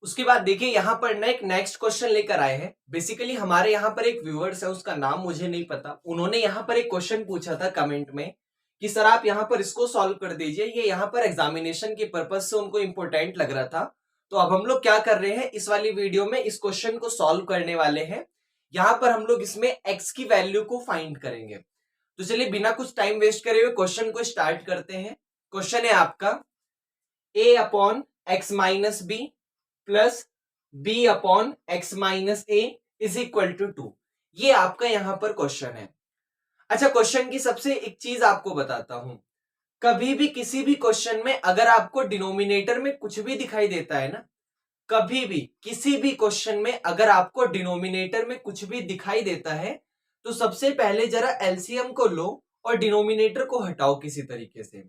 उसके बाद देखिए यहाँ पर ना एक नेक्स्ट क्वेश्चन लेकर आए हैं। बेसिकली हमारे यहाँ पर एक व्यूअर्स है, उसका नाम मुझे नहीं पता, उन्होंने यहाँ पर एक क्वेश्चन पूछा था कमेंट में कि सर आप यहाँ पर इसको सॉल्व कर दीजिए, ये यहाँ पर एग्जामिनेशन के पर्पज से उनको इंपॉर्टेंट लग रहा था। तो अब हम लोग क्या कर रहे हैं, इस वाली वीडियो में इस क्वेश्चन को सॉल्व करने वाले हैं। यहाँ पर हम लोग इसमें एक्स की वैल्यू को फाइंड करेंगे। तो चलिए बिना कुछ टाइम वेस्ट करे हुए क्वेश्चन को स्टार्ट करते हैं। क्वेश्चन है आपका a upon x minus b plus b upon x minus a is equal to 2। ये आपका यहां पर क्वेश्चन है। अच्छा, क्वेश्चन की सबसे एक चीज आपको बताता हूं, कभी भी किसी भी क्वेश्चन में अगर आपको डिनोमिनेटर में कुछ भी दिखाई देता है ना, कभी भी किसी भी क्वेश्चन में अगर आपको डिनोमिनेटर में कुछ भी दिखाई देता है तो सबसे पहले जरा एलसीएम को लो और डिनोमिनेटर को हटाओ किसी तरीके से।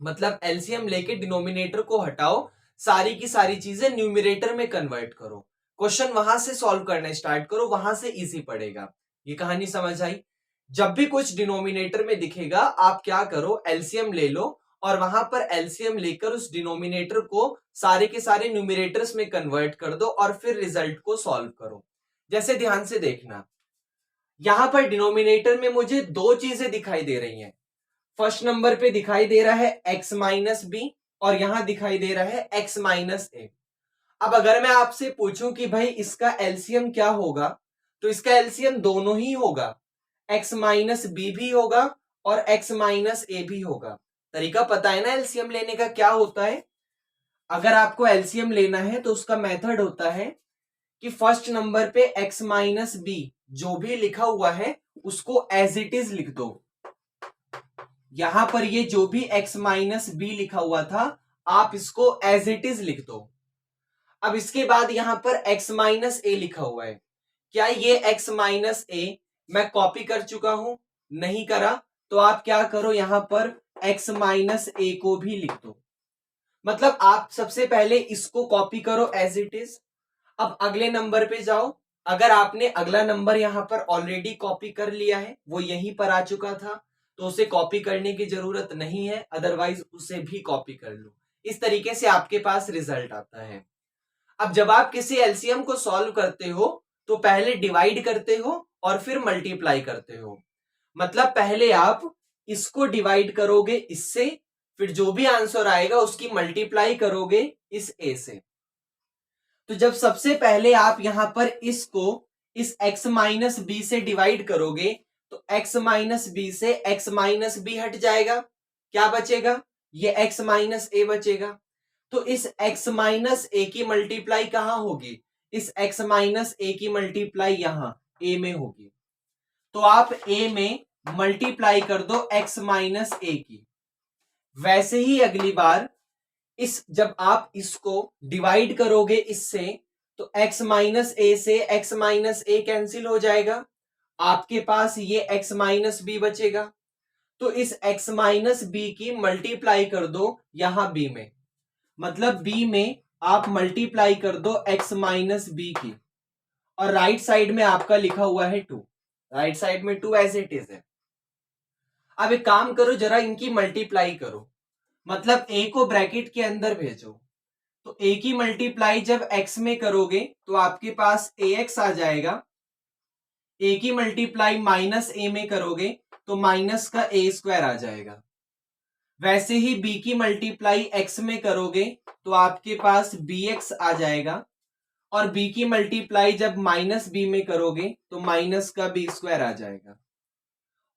मतलब एलसीएम लेके डिनोमिनेटर को हटाओ, सारी की सारी चीजें न्यूमरेटर में कन्वर्ट करो, क्वेश्चन वहां से सॉल्व करना स्टार्ट करो, वहां से इजी पड़ेगा। ये कहानी समझ आई? जब भी कुछ डिनोमिनेटर में दिखेगा आप क्या करो, एलसीएम ले लो और वहां पर एलसीएम लेकर उस डिनोमिनेटर को सारे के सारे न्यूमरेटर्स में कन्वर्ट कर दो और फिर रिजल्ट को सॉल्व करो। जैसे ध्यान से देखना, यहां पर डिनोमिनेटर में मुझे दो चीजें दिखाई दे रही हैं। फर्स्ट नंबर पे दिखाई दे रहा है x माइनस बी और यहां दिखाई दे रहा है x माइनस ए। अब अगर मैं आपसे पूछूं कि भाई इसका एलसीएम क्या होगा, तो इसका एलसीएम दोनों ही होगा, x माइनस बी भी होगा और x माइनस ए भी होगा। तरीका पता है ना एलसीएम लेने का क्या होता है? अगर आपको एलसीएम लेना है तो उसका मेथड होता है कि फर्स्ट नंबर पे x माइनस बी जो भी लिखा हुआ है उसको एज इट इज लिख दो। यहां पर ये जो भी x माइनस बी लिखा हुआ था आप इसको एज इट इज लिख दो। अब इसके बाद यहां पर x माइनस ए लिखा हुआ है, क्या ये x माइनस ए मैं कॉपी कर चुका हूं? नहीं करा, तो आप क्या करो, यहां पर x माइनस ए को भी लिख दो। मतलब आप सबसे पहले इसको कॉपी करो एज इट इज। अब अगले नंबर पे जाओ, अगर आपने अगला नंबर यहां पर ऑलरेडी कॉपी कर लिया है, वो यहीं पर आ चुका था, तो उसे कॉपी करने की जरूरत नहीं है, अदरवाइज उसे भी कॉपी कर लो। इस तरीके से आपके पास रिजल्ट आता है। अब जब आप किसी एलसीएम को सॉल्व करते हो तो पहले डिवाइड करते हो और फिर मल्टीप्लाई करते हो। मतलब पहले आप इसको डिवाइड करोगे इससे, फिर जो भी आंसर आएगा उसकी मल्टीप्लाई करोगे इस ए से। तो जब सबसे पहले आप यहां पर इसको इस x माइनस बी से डिवाइड करोगे तो x माइनस बी से x माइनस बी हट जाएगा, क्या बचेगा? ये x माइनस ए बचेगा। तो इस x माइनस ए की मल्टीप्लाई कहां होगी? इस x माइनस ए की मल्टीप्लाई यहां a में होगी। तो आप a में मल्टीप्लाई कर दो x माइनस ए की। वैसे ही अगली बार इस जब आप इसको डिवाइड करोगे इससे तो x माइनस ए से x माइनस ए कैंसिल हो जाएगा, आपके पास ये x माइनस बी बचेगा। तो इस x माइनस बी की मल्टीप्लाई कर दो यहां b में, मतलब b में आप मल्टीप्लाई कर दो x माइनस बी की और राइट साइड में आपका लिखा हुआ है 2, राइट साइड में 2 एज इट इज है। अब एक काम करो, जरा इनकी मल्टीप्लाई करो, मतलब a को ब्रैकेट के अंदर भेजो। तो a की मल्टीप्लाई जब x में करोगे तो आपके पास ax आ जाएगा, a की मल्टीप्लाई माइनस a में करोगे तो माइनस का a स्क्वायर आ जाएगा। वैसे ही b की मल्टीप्लाई x में करोगे तो आपके पास bx आ जाएगा और b की मल्टीप्लाई जब माइनस b में करोगे तो माइनस का b स्क्वायर आ जाएगा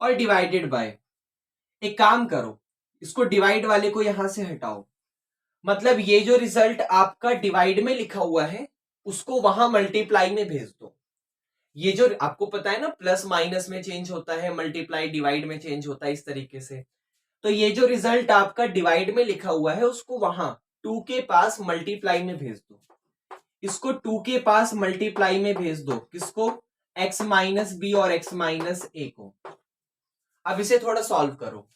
और डिवाइडेड बाय। एक काम करो, इसको डिवाइड वाले को यहां से हटाओ, मतलब ये जो रिजल्ट आपका डिवाइड में लिखा हुआ है उसको वहां मल्टीप्लाई में भेज दो। ये जो आपको पता है ना प्लस माइनस में चेंज होता है, मल्टीप्लाई डिवाइड में चेंज होता है, इस तरीके से। तो ये जो रिजल्ट आपका डिवाइड में लिखा हुआ है उसको वहां 2 के पास मल्टीप्लाई में भेज दो। इसको 2 के पास मल्टीप्लाई में भेज दो, किसको? x माइनस बी और x माइनस ए को। अब इसे थोड़ा सॉल्व करो,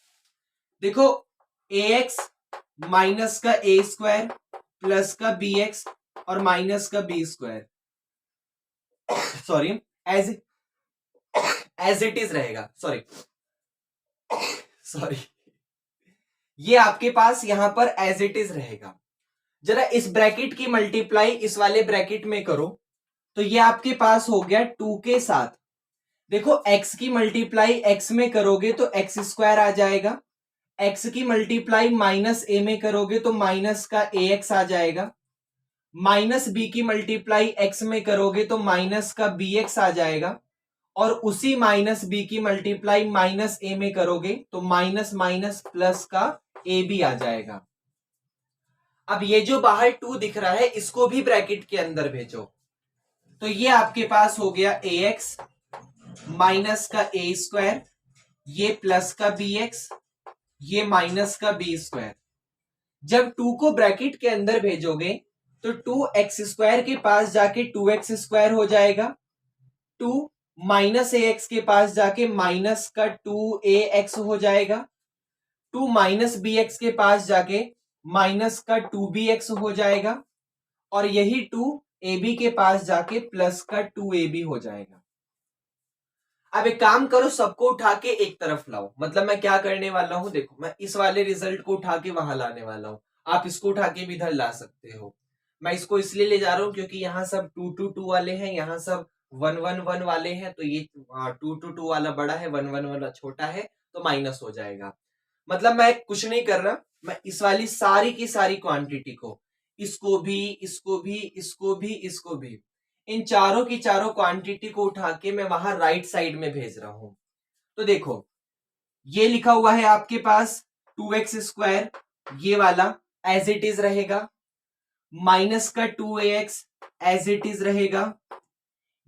देखो ax माइनस का ए स्क्वायर प्लस का बी एक्स और माइनस का b square, sorry as as it is रहेगा, सॉरी सॉरी, ये आपके पास यहां पर एज इट इज रहेगा। जरा इस ब्रैकेट की मल्टीप्लाई इस वाले ब्रैकेट में करो तो ये आपके पास हो गया 2 के साथ। देखो x की मल्टीप्लाई x में करोगे तो एक्स स्क्वायर आ जाएगा, x की मल्टीप्लाई माइनस a में करोगे तो माइनस का ax आ जाएगा, माइनस b की मल्टीप्लाई x में करोगे तो माइनस का bx आ जाएगा, और उसी माइनस b की मल्टीप्लाई माइनस a में करोगे तो माइनस माइनस प्लस का ab आ जाएगा। अब ये जो बाहर 2 दिख रहा है इसको भी ब्रैकेट के अंदर भेजो तो ये आपके पास हो गया ax माइनस का a स्क्वायर, ये प्लस का bx, ये माइनस का b स्क्वायर। जब 2 को ब्रैकेट के अंदर भेजोगे तो 2x स्क्वायर के पास जाके 2x स्क्वायर हो जाएगा, 2 माइनस ax के पास जाके माइनस का 2ax हो जाएगा, 2 माइनस bx के पास जाके माइनस का 2bx हो जाएगा, और यही 2ab के पास जाके प्लस का 2ab हो जाएगा। अब एक काम करो, सबको उठा के एक तरफ लाओ। मतलब मैं क्या करने वाला हूं, देखो मैं इस वाले रिजल्ट को उठा के वहां लाने वाला हूं, आप इसको उठा के भी इधर ला सकते हो। मैं इसको इसलिए ले जा रहा हूं क्योंकि यहाँ सब 2 2 2 वाले हैं, यहाँ सब 1 1 1 वाले हैं, तो ये 2 2 2 वाला बड़ा है, 1 1 वाला छोटा है, तो माइनस हो जाएगा। मतलब मैं कुछ नहीं कर रहा, मैं इस वाली सारी की सारी क्वांटिटी को, इसको भी, इसको भी, इसको भी, इसको भी, इन चारों की चारों क्वांटिटी को उठा के मैं वहां राइट साइड में भेज रहा हूं। तो देखो ये लिखा हुआ है आपके पास 2x स्क्वायर, ये वाला एज इट इज रहेगा, माइनस का 2ax एज इट इज रहेगा,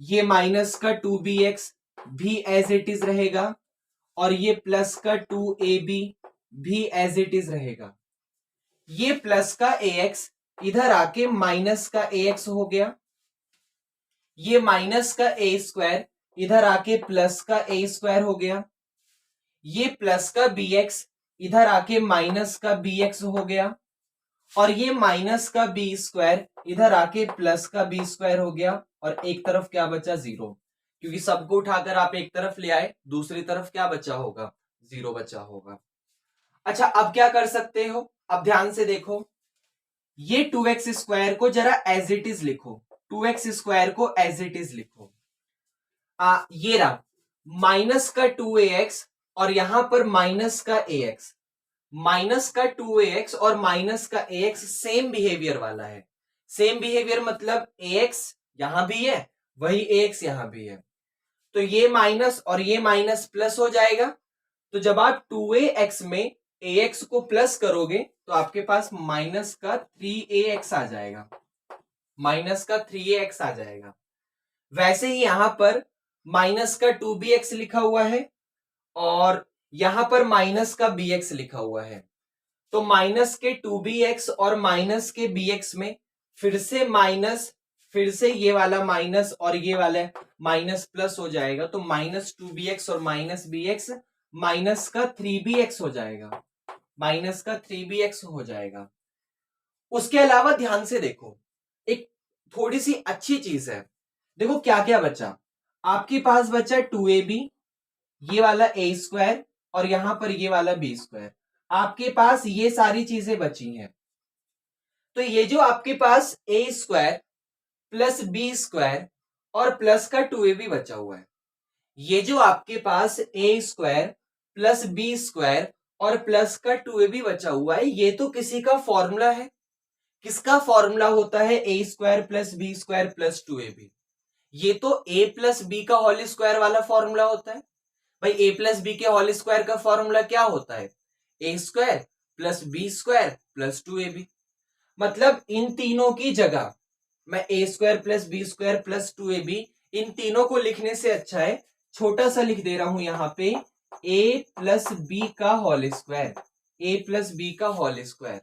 ये माइनस का 2bx भी एज इट इज रहेगा, और ये प्लस का 2ab भी एज इट इज रहेगा। ये प्लस का ax इधर आके माइनस का ax हो गया, ये माइनस का a स्क्वायर इधर आके प्लस का a स्क्वायर हो गया, ये प्लस का bx इधर आके माइनस का bx हो गया, और ये माइनस का b स्क्वायर इधर आके प्लस का b स्क्वायर हो गया, और एक तरफ क्या बचा, 0, क्योंकि सबको उठाकर आप एक तरफ ले आए, दूसरी तरफ क्या बचा होगा, 0 बचा होगा। अच्छा अब क्या कर सकते हो, अब ध्यान से देखो, ये 2x स्क्वायर को जरा एज इट इज लिखो, 2x स्क्वायर को एज इट इज लिखो। ये रहा माइनस का 2ax और यहां पर माइनस का ax, माइनस का 2ax और माइनस का ax सेम बिहेवियर वाला है। सेम बिहेवियर मतलब ax यहां भी है, वही ax यहां भी है, तो ये माइनस और ये माइनस प्लस हो जाएगा। तो जब आप 2ax में ax को प्लस करोगे तो आपके पास माइनस का 3ax आ जाएगा, माइनस का 3ax आ जाएगा। वैसे ही यहां पर माइनस का 2bx लिखा हुआ है और यहां पर माइनस का bx लिखा हुआ है, तो माइनस के 2bx और माइनस के bx में फिर से माइनस, फिर से ये वाला माइनस और ये वाला माइनस प्लस हो जाएगा, तो माइनस 2bx और माइनस bx माइनस का 3bx हो जाएगा, माइनस का 3bx हो जाएगा। उसके अलावा ध्यान से देखो, एक थोड़ी सी अच्छी चीज है, देखो क्या क्या बचा, आपके पास बचा 2ab, ये वाला a स्क्वायर और यहां पर ये वाला b स्क्वायर, आपके पास ये सारी चीजें बची हैं। तो ये जो आपके पास a square plus b square और प्लस का 2ab बचा हुआ है, ये जो आपके पास a square plus b square और प्लस का 2ab बचा हुआ है, ये तो किसी का फॉर्मूला है। किसका फॉर्मूला होता है, a square plus b square plus 2ab, ये तो a प्लस b का होल स्क्वायर वाला फॉर्मूला होता है। भाई a प्लस बी के होल स्क्वायर का फॉर्मूला क्या होता है, a square plus b square plus 2ab। मतलब इन तीनों की जगह मैं a square plus b square plus 2ab इन तीनों को लिखने से अच्छा है छोटा सा लिख दे रहा हूं यहां पे a प्लस बी का whole square, a plus b का होल स्क्वायर,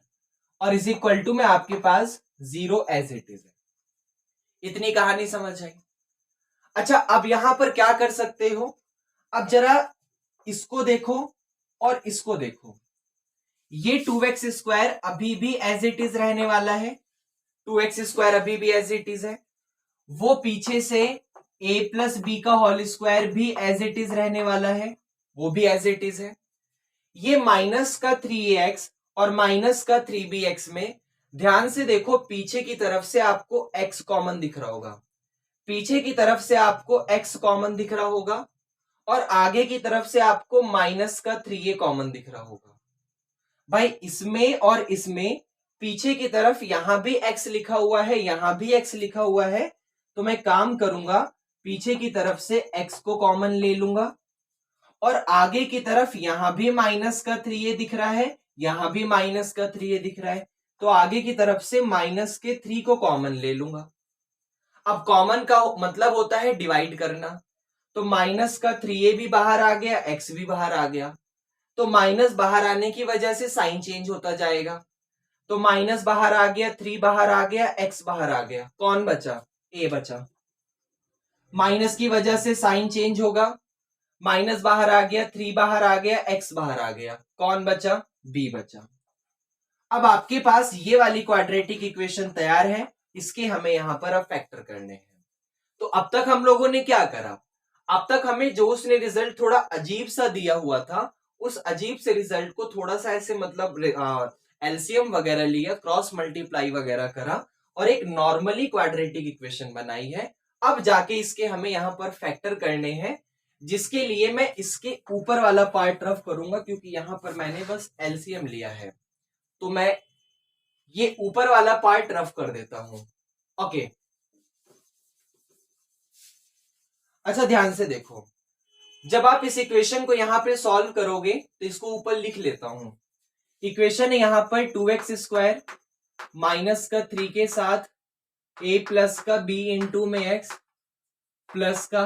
और इज इक्वल टू में आपके पास 0 एज इट इज है। इतनी कहानी समझ आई। अच्छा अब यहां पर क्या कर सकते हो, अब जरा इसको देखो और इसको देखो, ये 2x स्क्वायर अभी भी एज इट इज रहने वाला है, 2x स्क्वायर अभी भी एज इट इज है, वो पीछे से a प्लस बी का होल स्क्वायर भी एज इट इज रहने वाला है, वो भी एज इट इज है। ये माइनस का 3ax और माइनस का 3bx में ध्यान से देखो, पीछे की तरफ से आपको x कॉमन दिख रहा होगा, पीछे की तरफ से आपको x कॉमन दिख रहा होगा, और आगे की तरफ से आपको -3a कॉमन दिख रहा होगा। भाई इसमें और इसमें पीछे की तरफ यहां भी x लिखा हुआ है, यहां भी x लिखा हुआ है, तो मैं काम करूंगा, पीछे की तरफ से x को कॉमन ले लूंगा, और आगे की तरफ यहां भी -3a दिख रहा है, यहां भी -3a दिख रहा है, तो आगे की तरफ से -3 को कॉमन ले लूंगा। अब कॉमन का मतलब होता है डिवाइड करना, तो -3a भी बाहर आ गया, x भी बाहर आ गया, तो माइनस बाहर आने की वजह से साइन चेंज होता जाएगा, तो माइनस बाहर आ गया, 3 बाहर आ गया, x बाहर आ गया, कौन बचा? a बचा। माइनस की वजह से साइन चेंज होगा, माइनस बाहर आ गया, 3 बाहर आ गया, x बाहर आ गया, कौन बचा? b बचा। अब आपके पास ये वाली क्वाड्रेटिक इक्वेशन तैयार है, इसके हमें यहां पर अब फैक्टर करने हैं। तो अब तक हम लोगों ने क्या करा? अब तक हमें जो उसने रिजल्ट थोड़ा अजीब सा दिया हुआ था, उस अजीब से रिजल्ट को थोड़ा सा ऐसे मतलब एलसीएम वगैरह लिया, क्रॉस मल्टीप्लाई वगैरह करा, और एक नॉर्मली क्वाड्रेटिक इक्वेशन बनाई है। अब जाके इसके हमें यहां पर फैक्टर करने हैं, जिसके लिए मैं इसके ऊपर वाला पार्ट रफ करूंगा, क्योंकि यहां पर मैंने बस एलसीएम लिया है, तो मैं ये ऊपर वाला पार्ट रफ कर देता हूं। ओके, अच्छा ध्यान से देखो, जब आप इस इक्वेशन को यहां पे सॉल्व करोगे तो इसको ऊपर लिख लेता हूं। इक्वेशन है यहां पर 2x स्क्वायर -3 के साथ a प्लस का b इंटू में x प्लस का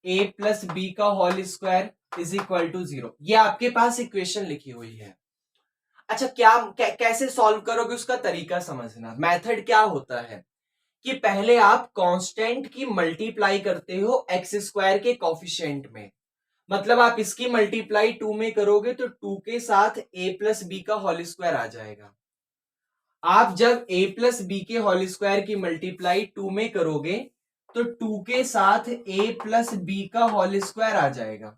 a प्लस b का whole square is equal to 0। ये आपके पास इक्वेशन लिखी हुई है। अच्छा, कैसे सॉल्व करोगे उसका तरीका समझना। मेथड क्या होता है कि पहले आप कांस्टेंट की मल्टीप्लाई करते हो एक्स स्क्वायर के कोफिशिएंट में, मतलब आप इसकी मल्टीप्लाई 2 में करोगे तो 2 के साथ a प्लस बी का होल स्क्वायर आ जाएगा। आप जब a प्लस बी के होल स्क्वायर की मल्टीप्लाई 2 में करोगे तो 2 के साथ a प्लस बी का होल स्क्वायर आ जाएगा।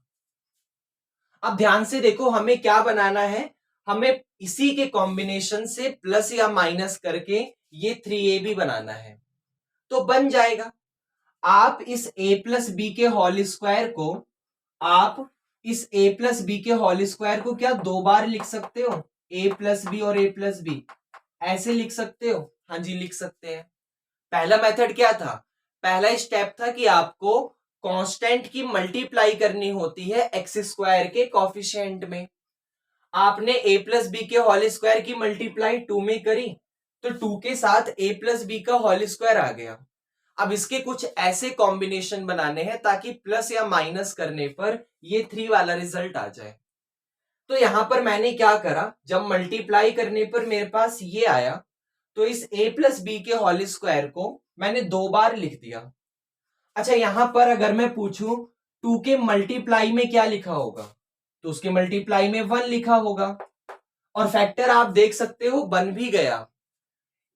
अब ध्यान से देखो, हमें क्या बनाना है, हमें इसी के कॉम्बिनेशन से प्लस या माइनस करके ये 3a भी बनाना है, तो बन जाएगा। आप इस a प्लस बी के होल स्क्वायर को, आप इस a प्लस बी के होल स्क्वायर को क्या 2 बार लिख सकते हो? a प्लस बी और a प्लस बी ऐसे लिख सकते हो? हाँ जी, लिख सकते हैं। पहला मेथड क्या था? पहला स्टेप था कि आपको कांस्टेंट की मल्टीप्लाई करनी होती है एक्स स्क्वायर के कोफिशिएंट में। आपने a प्लस बी के होल स्क्वायर की मल्टीप्लाई 2 में करी तो 2 के साथ a प्लस बी का होल स्क्वायर आ गया। अब इसके कुछ ऐसे कॉम्बिनेशन बनाने हैं ताकि प्लस या माइनस करने पर ये 3 वाला रिजल्ट आ जाए। तो यहां पर मैंने क्या करा, जब मल्टीप्लाई करने पर मेरे पास ये आया तो इस a प्लस बी के होल स्क्वायर को मैंने 2 बार लिख दिया। अच्छा, यहां पर अगर मैं पूछूं 2 के मल्टीप्लाई में क्या लिखा होगा, तो उसके मल्टीप्लाई में 1 लिखा होगा, और फैक्टर आप देख सकते हो बन भी गया।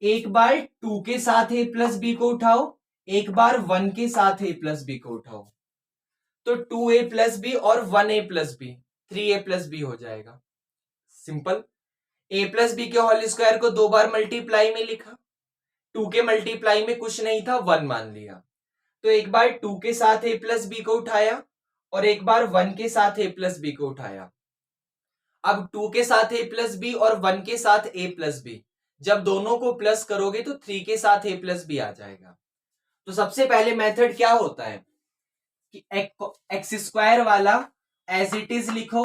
एक बार 2 के साथ a प्लस बी को उठाओ, एक बार 1 के साथ a प्लस बी को उठाओ, तो 2a प्लस बी और 1a plus B 3a plus B हो जाएगा। सिंपल। a प्लस बी के होल स्क्वायर को 2 बार मल्टीप्लाई में लिखा, 2 के मल्टीप्लाई में कुछ नहीं था, 1 मान लिया, तो एक बार 2 के साथ a प्लस बी को उठाया और एक बार 1 के साथ a प्लस बी को उठाया। अब 2 के साथ a प्लस बी और 1 के साथ a प्लस बी, जब दोनों को प्लस करोगे तो 3 के साथ a प्लस बी आ जाएगा। तो सबसे पहले मेथड क्या होता है कि एक्स स्क्वायर वाला एज इट इज लिखो,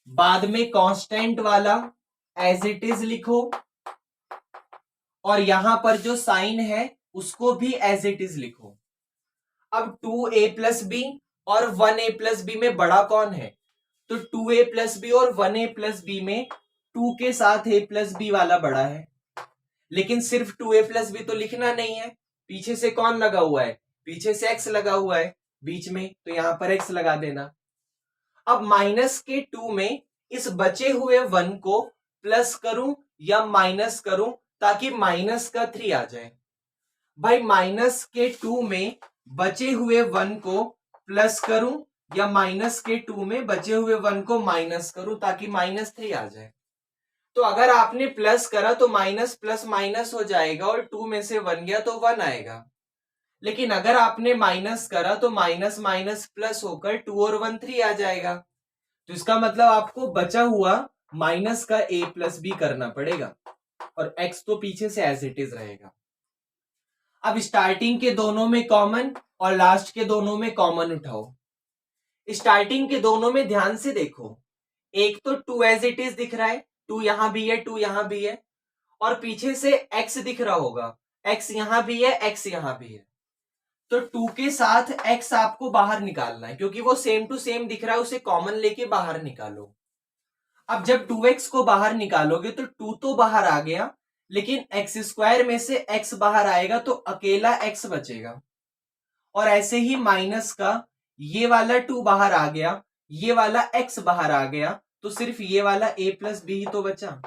बाद में कांस्टेंट वाला एज इट इज लिखो, और यहां पर जो साइन है उसको भी एज इट इज लिखो। अब 2a प्लस बी और 1a प्लस बी में बड़ा कौन है, तो 2a प्लस बी और 1a प्लस बी में 2 के साथ a प्लस बी वाला बड़ा है, लेकिन सिर्फ 2a प्लस बी तो लिखना नहीं है, पीछे से कौन लगा हुआ है, पीछे से x लगा हुआ है बीच में, तो यहां पर x लगा देना। अब माइनस के 2 में इस बचे हुए 1 को प्लस करूं या माइनस करूं ताकि माइनस का 3 आ जाए। भाई माइनस के 2 में बचे हुए 1 को प्लस करूं या माइनस के 2 में बचे हुए 1 को माइनस करूं ताकि -3 आ जाए। तो अगर आपने प्लस करा तो माइनस प्लस माइनस हो जाएगा और 2 में से 1 गया तो 1 आएगा। लेकिन अगर आपने माइनस करा तो माइनस माइनस प्लस होकर 2 और 1 3 आ जाएगा। तो इसका मतलब आपको बचा हुआ माइनस का a प्लस बी करना पड़ेगा और x तो पीछे से एज इट इज रहेगा। अब स्टार्टिंग के दोनों में कॉमन और लास्ट के दोनों में कॉमन उठाओ। स्टार्टिंग के दोनों में ध्यान से देखो, एक तो 2 एज इट इज दिख रहा है, 2 यहां भी है 2 यहां भी है, और पीछे से x दिख रहा होगा, x यहां भी है x यहां भी है। तो 2 के साथ x आपको बाहर निकालना है क्योंकि वो सेम टू सेम दिख रहा है, उसे कॉमन लेके बाहर निकालो। अब जब 2x को बाहर निकालोगे तो 2 तो बाहर आ गया, लेकिन x स्क्वायर में से x बाहर आएगा तो अकेला x बचेगा। और ऐसे ही माइनस का ये वाला 2 बाहर आ गया, ये वाला x बाहर आ गया, तो सिर्फ ये वाला a प्लस बी ही तो बचा।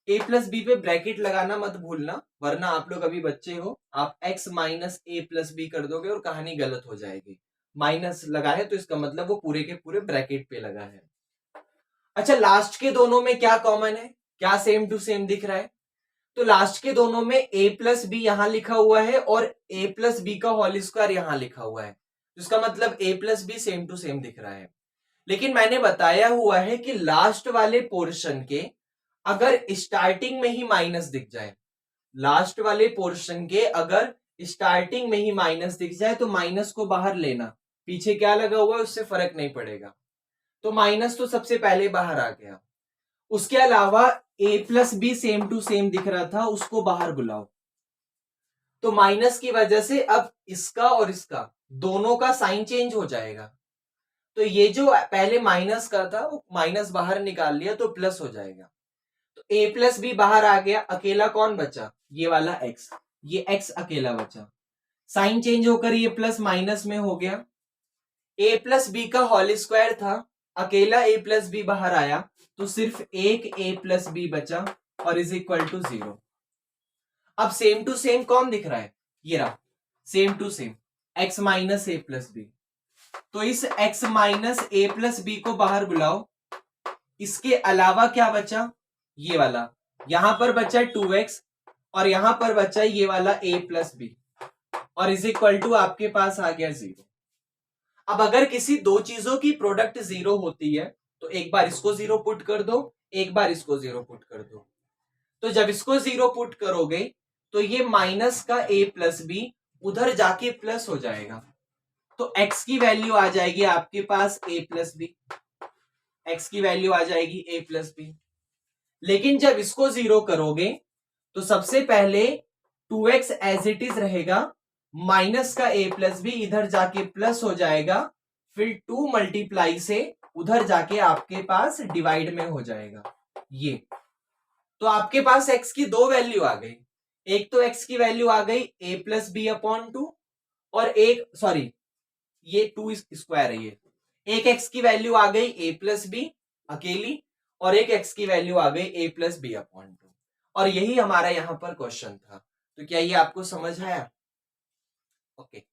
a प्लस बी पे ब्रैकेट लगाना मत भूलना, वरना आप लोग अभी बच्चे हो, आप x minus a plus b कर दोगे और कहानी गलत हो जाएगी। माइनस लगा है तो इसका मतलब वो पूरे के पूरे ब्रैकेट पे लगा है। अच्छा, लास्ट के दोनों में क्या कॉमन है, क्या सेम टू सेम दिख रहा है? तो लास्ट के दोनों में a प्लस बी यहां लिखा हुआ है और a प्लस बी का होल स्क्वायर यहां लिखा हुआ है, इसका मतलब a plus b same to same दिख रहा है। लेकिन मैंने बताया हुआ है कि लास्ट वाले पोर्शन के अगर स्टार्टिंग में ही माइनस दिख जाए, लास्ट वाले पोर्शन के अगर स्टार्टिंग में ही माइनस दिख जाए तो माइनस को बाहर लेना, पीछे क्या लगा हुआ है उससे फर्क नहीं पड़ेगा। तो माइनस तो सबसे पहले बाहर आ गया, उसके अलावा a plus b same to same दिख रहा था, उसको बाहर बुलाओ। तो माइनस की वजह से अब इसका और इसका दोनों का साइन चेंज हो जाएगा। तो ये जो पहले माइनस का था वो माइनस बाहर निकाल लिया तो प्लस हो जाएगा। तो a प्लस बी बाहर आ गया, अकेला कौन बचा? ये वाला x, ये x अकेला बचा। साइन चेंज होकर ये प्लस माइनस में हो गया। a प्लस बी का होल स्क्वायर था, अकेला a प्लस बी बाहर आया तो सिर्फ एक a प्लस बी बचा और इज इक्वल टू 0। अब सेम टू सेम कौन दिख रहा है? ये रहा same to same x minus a plus b. तो इस x minus a plus b को बाहर बुलाओ। इसके अलावा क्या बचा? ये वाला, यहां पर बचा 2x और यहां पर बचा ये वाला a प्लस बी और इज इक्वल टू आपके पास आ गया 0। अब अगर किसी दो चीजों की प्रोडक्ट 0 होती है तो एक बार इसको 0 पुट कर दो, एक बार इसको 0 पुट कर दो। तो जब इसको 0 पुट करोगे तो ये माइनस का a प्लस बी उधर जाके प्लस हो जाएगा। तो x की वैल्यू आ जाएगी आपके पास a प्लस बी, x की वैल्यू आ जाएगी a प्लस बी। लेकिन जब इसको 0 करोगे तो सबसे पहले 2x एज इट इज रहेगा, माइनस का a प्लस बी इधर जाके प्लस हो जाएगा, फिर 2 मल्टीप्लाई से उधर जाके आपके पास डिवाइड में हो जाएगा ये। तो आपके पास x की दो वैल्यू आ गई, एक तो x की वैल्यू आ गई a प्लस बी अपॉन 2 और एक सॉरी ये 2 स्क्वायर है, ये एक x की वैल्यू आ गई a प्लस बी अकेली और एक x की वैल्यू आ गई a प्लस बी अपॉन 2। और यही हमारा यहां पर क्वेश्चन था। तो क्या ये आपको समझ आया? ओके।